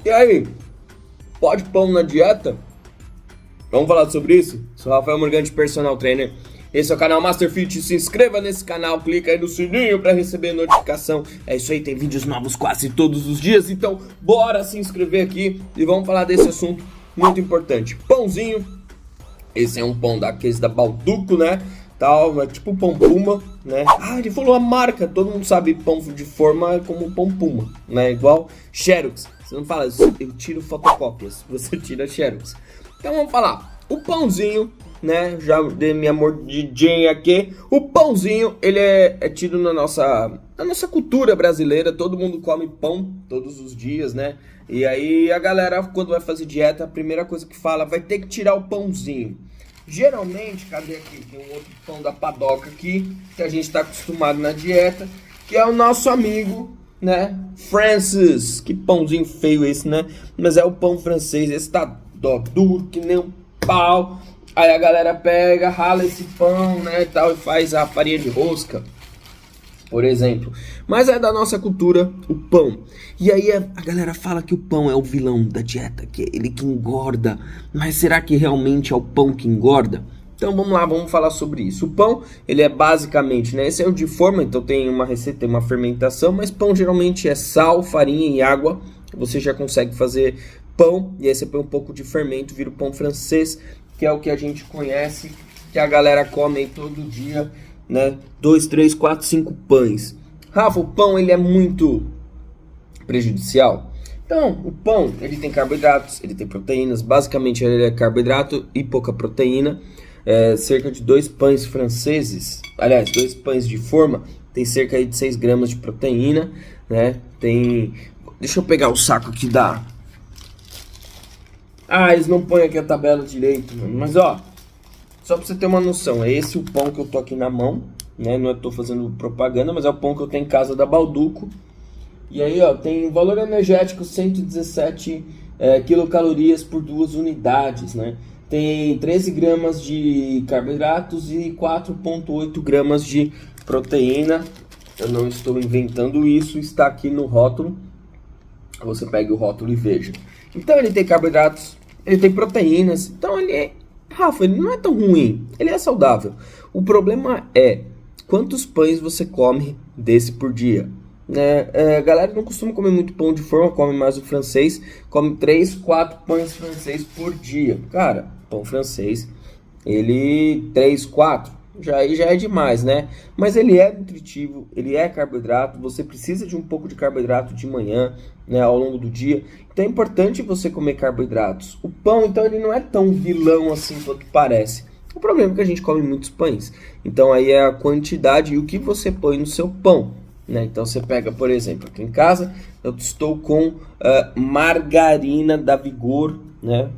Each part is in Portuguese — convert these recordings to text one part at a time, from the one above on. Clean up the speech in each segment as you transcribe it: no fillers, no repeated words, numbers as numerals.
E aí, pode pão na dieta? Vamos falar sobre isso? Sou Rafael Morgante, personal trainer. Esse é o canal Master Fit. Se inscreva nesse canal, clica aí no sininho para receber notificação. É isso aí, tem vídeos novos quase todos os dias. Então, bora se inscrever aqui e vamos falar desse assunto muito importante. Pãozinho. Esse é um pão daqueles da Balduco, né? Tal, é tipo pão Puma, né? Ah, ele falou a marca. Todo mundo sabe pão de forma como pão Puma, né? Igual Xerox. Você não fala, eu tiro fotocópias. Você tira Xerox. Então vamos falar. O pãozinho, né? Já dei minha mordidinha aqui. O pãozinho, ele é tido na nossa cultura brasileira. Todo mundo come pão todos os dias, né? E aí a galera, quando vai fazer dieta, a primeira coisa que fala, vai ter que tirar o pãozinho. Geralmente, cadê aqui? Tem um outro pão da padoca aqui, que a gente tá acostumado na dieta, que é o nosso amigo, né? Francis. Que pãozinho feio esse, né? Mas é o pão francês. Esse tá duro, que nem um pau. Aí a galera pega, rala esse pão, né, e tal, e faz a farinha de rosca, por exemplo. Mas é da nossa cultura o pão. E aí a galera fala que o pão é o vilão da dieta, que é ele que engorda. Mas será que realmente é o pão que engorda? Então vamos lá, vamos falar sobre isso. O pão, ele é basicamente, né, esse é o de forma, então tem uma receita, tem uma fermentação, mas pão geralmente é sal, farinha e água. Você já consegue fazer pão, e aí você põe um pouco de fermento, vira o pão francês, que é o que a gente conhece, que a galera come aí todo dia, né? 2, 3, 4, 5 pães. Rafa, o pão ele é muito prejudicial? Então, o pão, ele tem carboidratos, ele tem proteínas, basicamente ele é carboidrato e pouca proteína. Cerca de 2 pães franceses, aliás, 2 pães de forma, tem cerca aí de 6 gramas de proteína, né? Deixa eu pegar o saco aqui da... Ah, eles não põem aqui a tabela direito, mano. Mas ó, só pra você ter uma noção, é esse o pão que eu tô aqui na mão, né? Não tô fazendo propaganda, mas é o pão que eu tenho em casa da Balduco. E aí, ó, tem valor energético 117 quilocalorias por 2 unidades, né? Tem 13 gramas de carboidratos e 4,8 gramas de proteína. Eu não estou inventando isso, está aqui no rótulo. Você pega o rótulo e veja. Então ele tem carboidratos, ele tem proteínas, então Rafa, ele não é tão ruim, ele é saudável. O problema é quantos pães você come desse por dia. A galera não costuma comer muito pão de forma, come mais o francês, come 3, 4 pães francês por dia. Cara, pão francês, ele 3, 4... já é demais, né? Mas ele é nutritivo, ele é carboidrato, você precisa de um pouco de carboidrato de manhã, né, ao longo do dia. Então é importante você comer carboidratos. O pão, então, ele não é tão vilão assim quanto parece. O problema é que a gente come muitos pães. Então aí é a quantidade e o que você põe no seu pão, né? Então você pega, por exemplo, aqui em casa, eu estou com margarina da Vigor, né?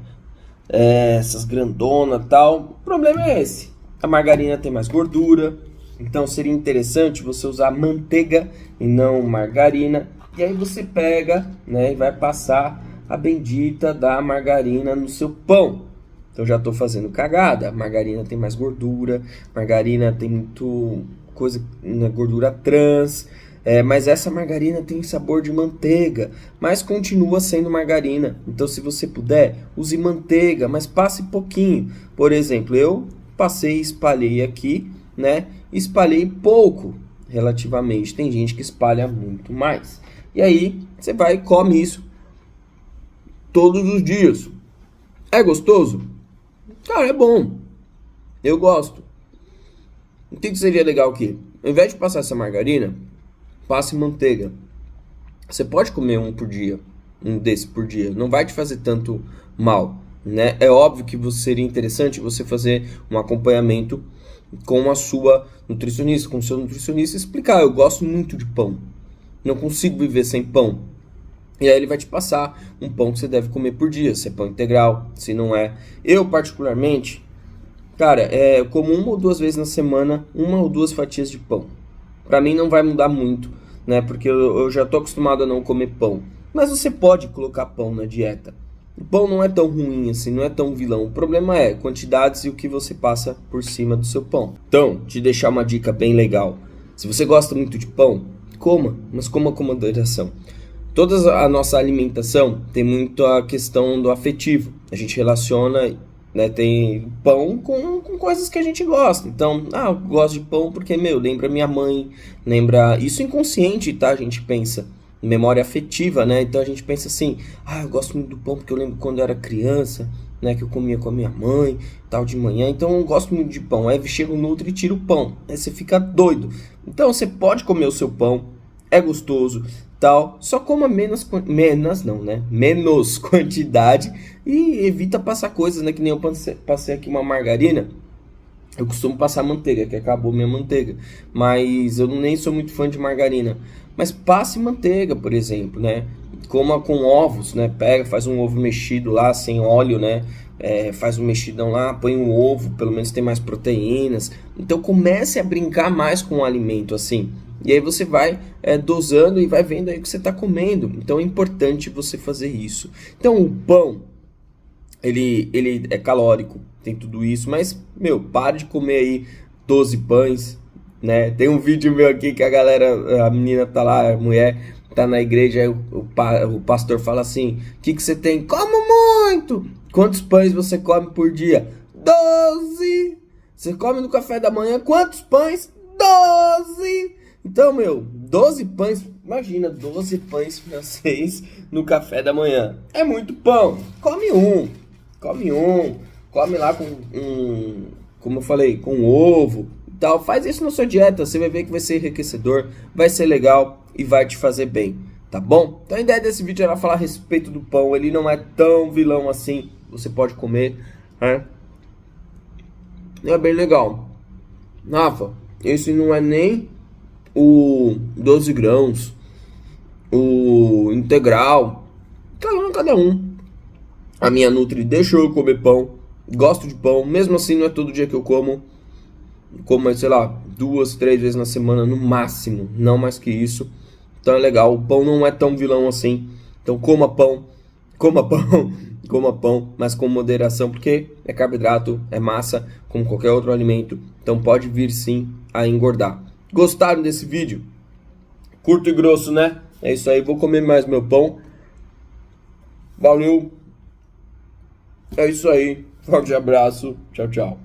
Essas grandonas e tal. O problema é esse. A margarina tem mais gordura, então seria interessante você usar manteiga e não margarina. E aí você pega, né, e vai passar a bendita da margarina no seu pão. Então já estou fazendo cagada. A margarina tem mais gordura, margarina tem muito coisa, né, gordura trans. Mas essa margarina tem sabor de manteiga, mas continua sendo margarina. Então se você puder, use manteiga, mas passe pouquinho. Por exemplo, eu passei e espalhei aqui, né? Espalhei pouco, relativamente. Tem gente que espalha muito mais. E aí, você vai e come isso todos os dias. É gostoso? Cara, é bom. Eu gosto. O que seria legal aqui? Ao invés de passar essa margarina, passe manteiga. Você pode comer um por dia, um desse por dia. Não vai te fazer tanto mal, né? É óbvio que seria interessante você fazer um acompanhamento com a sua nutricionista, com o seu nutricionista, explicar, eu gosto muito de pão, não consigo viver sem pão. E aí ele vai te passar um pão que você deve comer por dia, se é pão integral, se não é. Eu particularmente, cara, eu como 1 ou 2 vezes na semana, 1 ou 2 fatias de pão. Pra mim não vai mudar muito, né? Porque eu já tô acostumado a não comer pão. Mas você pode colocar pão na dieta. O pão não é tão ruim assim, não é tão vilão. O problema é quantidades e o que você passa por cima do seu pão. Então, te deixar uma dica bem legal. Se você gosta muito de pão, coma, mas coma com moderação. toda a nossa alimentação tem muito a questão do afetivo. A gente relaciona, né, tem pão com coisas que a gente gosta. Então, eu gosto de pão porque, lembra minha mãe, lembra... Isso inconsciente, tá? A gente pensa, memória afetiva, né? Então a gente pensa assim, eu gosto muito do pão porque eu lembro quando eu era criança, né, que eu comia com a minha mãe, tal, de manhã. Então eu gosto muito de pão. Aí chega o Nutri e tira o pão. Aí você fica doido. Então você pode comer o seu pão, é gostoso, tal, só coma menos quantidade e evita passar coisas, né, que nem eu passei aqui uma margarina. Eu costumo passar manteiga, que acabou minha manteiga, mas eu nem sou muito fã de margarina. Mas passe manteiga, por exemplo, né? Coma com ovos, né? Pega, faz um ovo mexido lá, sem óleo, né? Faz um mexidão lá, põe um ovo, pelo menos tem mais proteínas. Então comece a brincar mais com o alimento, assim. E aí você vai dosando e vai vendo aí o que você está comendo. Então é importante você fazer isso. Então o pão, ele é calórico, tem tudo isso, mas, pare de comer aí 12 pães, né? Tem um vídeo meu aqui que a menina tá lá, a mulher tá na igreja, aí o pastor fala assim, o que você tem? Como muito! Quantos pães você come por dia? 12! Você come no café da manhã, quantos pães? 12! Então, 12 pães, imagina, 12 pães francês no café da manhã. É muito pão, come lá com como eu falei, com ovo e tal. Faz isso na sua dieta, você vai ver que vai ser enriquecedor, vai ser legal e vai te fazer bem, tá bom? Então a ideia desse vídeo era falar a respeito do pão, ele não é tão vilão assim, você pode comer, né? É bem legal. Rafa, esse não é nem o 12 grãos, o integral, cada um. A minha Nutri deixou eu comer pão, gosto de pão, mesmo assim não é todo dia que eu como, sei lá, 2, 3 vezes na semana no máximo, não mais que isso. Então é legal, o pão não é tão vilão assim, então coma pão, mas com moderação, porque é carboidrato, é massa, como qualquer outro alimento, então pode vir sim a engordar. Gostaram desse vídeo? Curto e grosso, né? É isso aí, vou comer mais meu pão. Valeu! É isso aí, forte abraço, tchau, tchau.